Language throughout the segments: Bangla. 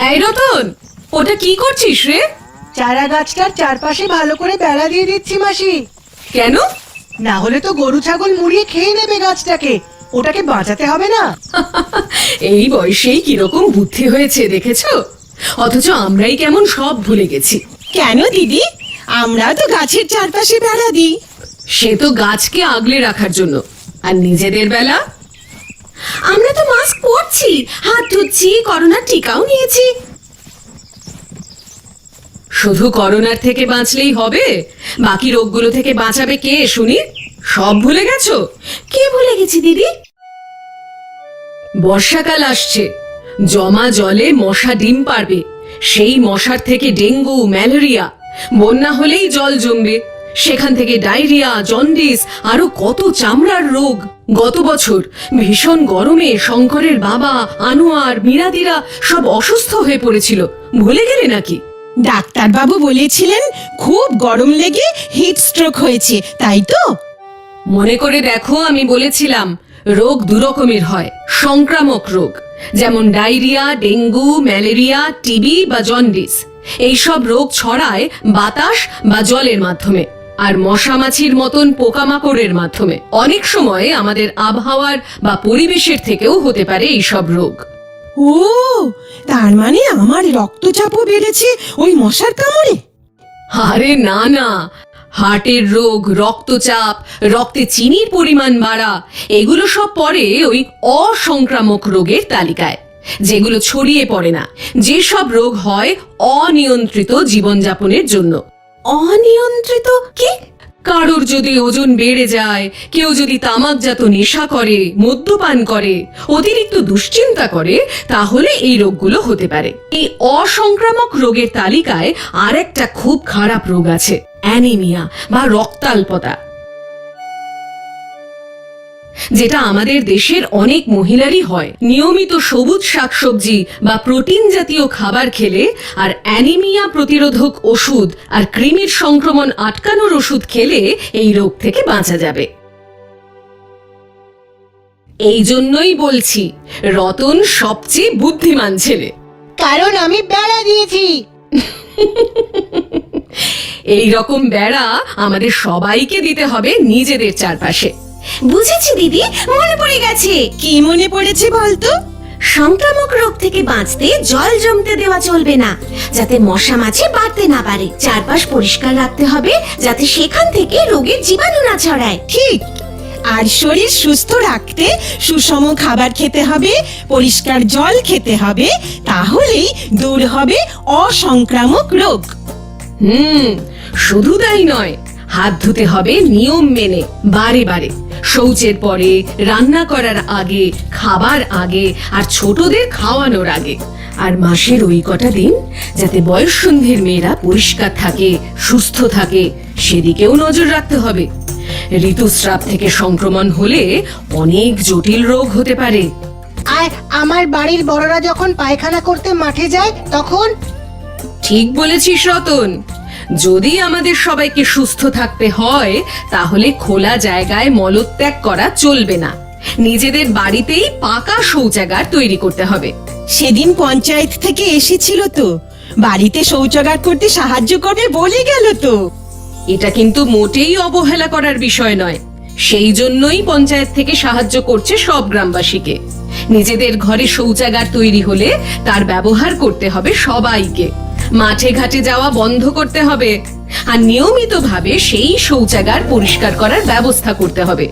এই রতন, ওটা কি করছিস রে? চারা গাছটার চারপাশে ভালো করে বেড়া দিয়ে দিচ্ছি মাসি। কেন? না হলে তো গরু ছাগল মুড়িয়ে খেয়ে নেবে গাছটাকে, ওটাকে বাঁচাতে হবে না? এই বয়সেই কিরকম বুদ্ধি হয়েছে দেখেছো, অথচ আমরাই কেমন সব ভুলে গেছি। কেন দিদি, আমরা তো গাছের চারপাশে বেড়া দিই। সে তো গাছকে আগলে রাখার জন্য, আর নিজেদের বেলা আমরা তো মাস্ক পরছি, হাত ধুচ্ছি, করোনার টিকাও নিয়েছি। শুধু করোনার থেকে বাঁচলেই হবে? বাকি রোগগুলো থেকে বাঁচাবে কে শুনি? সব ভুলে গেছো? কে ভুলে গেছি দিদি? বর্ষাকাল আসছে, জমা জলে মশা ডিম পারবে, সেই মশার থেকে ডেঙ্গু, ম্যালেরিয়া। বন্যা হলেই জল জমবে, সেখান থেকে ডায়রিয়া, জন্ডিস, আরো কত চামড়ার রোগ। গত বছর ভীষণ গরমে শঙ্করের বাবা, আনোয়ার, মীরাদিরা সব অসুস্থ হয়ে পড়েছিল, ভুলে গেলে নাকি? ডাক্তারবাবু বলেছিলেন খুব গরম লেগে হিট স্ট্রোক হয়েছে, তাই তো? মনে করে দেখো, আমি বলেছিলাম রোগ দুরকমের হয়, সংক্রামক রোগ, যেমন ডায়রিয়া, ডেঙ্গু, ম্যালেরিয়া, টিবি বা জন্ডিস। এইসব রোগ ছড়ায় বাতাস বা জলের মাধ্যমে, আর মশামাছির মতন পোকামাকড়ের মাধ্যমে। অনেক সময় আমাদের আবহাওয়ার বা পরিবেশের থেকেও হতে পারে এইসব রোগ। ও, তার মানে আমার রক্তচাপও বেড়েছে ওই মশার কামড়ে? আরে না না, হার্টের রোগ, রক্তচাপ, রক্তে চিনির পরিমাণ বাড়া, এগুলো সব পড়ে ওই অসংক্রামক রোগের তালিকায়, যেগুলো ছড়িয়ে পড়ে না। যেসব রোগ হয় অনিয়ন্ত্রিত জীবনযাপনের জন্য। অনিয়ন্ত্রিত কি? কারোর যদি ওজন বেড়ে যায়, কেউ যদি তামাকজাত নেশা করে, মদ্যপান করে, অতিরিক্ত দুশ্চিন্তা করে, তাহলে এই রোগগুলো হতে পারে। এই অসংক্রামক রোগের তালিকায় আরেকটা খুব খারাপ রোগ আছে, অ্যানিমিয়া বা রক্তাল্পতা, যেটা আমাদের দেশের অনেক মহিলারই হয়। নিয়মিত সবুজ শাকসবজি বা প্রোটিন জাতীয় খাবার খেলে, আর অ্যানিমিয়া প্রতিরোধক ওষুধ আর কৃমির সংক্রমণ আটকানোর ওষুধ খেলে এই রোগ থেকে বাঁচা যাবে। এই জন্যই বলছি রতন সবচেয়ে বুদ্ধিমান ছেলে, কারণ আমি বেড়া দিয়েছি। এই রকম বেড়া আমাদের সবাইকে দিতে হবে নিজেদের চারপাশে। বুঝেছি দিদি, মনে পড়ে গেছে। কি মনে পড়েছে বলতো? সংক্রামক রোগ থেকে বাঁচতে জল জমতে দেওয়া চলবে না, যাতে মশা মাছি বাড়তে না পারে। চারপাশ পরিষ্কার রাখতে হবে, যাতে সেখান থেকে রোগের জীবাণু না ছড়ায়। ঠিক। আর শরীর সুস্থ রাখতে সুষম খাবার খেতে হবে, পরিষ্কার জল খেতে হবে, তাহলেই দূর হবে অসংক্রামক রোগ। শুধু তাই নয়, হাত ধুতে হবে নিয়ম মেনে, বারে বারে, শৌচের পরে, রান্না করার আগে, খাবার আগে, আর ছোটদের খাওয়ানোর আগে। আর মাসের ওই কটা দিন যাতে বয়ঃসন্ধির মেয়েরা পরিষ্কার থাকে, সুস্থ থাকে, সেদিকেও নজর রাখতে হবে। ঋতুস্রাব থেকে সংক্রমণ হলে অনেক জটিল রোগ হতে পারে। আর আমার বাড়ির বড়রা যখন পায়খানা করতে মাঠে যায় তখন? ঠিক বলেছিস রতন, যদি আমাদের সবাইকে সুস্থ থাকতে হয়, তাহলে খোলা জায়গায় মলত্যাগ করা চলবে না। নিজেদের বাড়িতেই পাকা শৌচাগার তৈরি করতে হবে। সেদিন পঞ্চায়েত থেকে এসেছিল তো, বাড়িতে শৌচাগার করতে সাহায্য করবে বলে গেল তো। এটা কিন্তু মোটেই অবহেলা করার বিষয় নয়। সেই জন্যই পঞ্চায়েত থেকে সাহায্য করছে সব গ্রামবাসীকে। নিজেদের ঘরে শৌচাগার তৈরি হলে তার ব্যবহার করতে হবে সবাইকে। মাঠে ঘাটে যাওয়া বন্ধ করতে হবে, আর নিয়মিতভাবে সেই শৌচাগার পরিষ্কার করার ব্যবস্থা করতে হবে।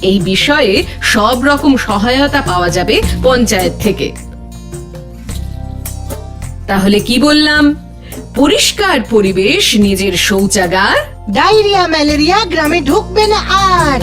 এই বিষয়ে সব রকম সহায়তা পাওয়া যাবে পঞ্চায়েত থেকে। তাহলে কি বললাম? পরিষ্কার পরিবেশ, নিজের শৌচাগার, ডায়রিয়া ম্যালেরিয়া গ্রামে ঢুকবে না আর।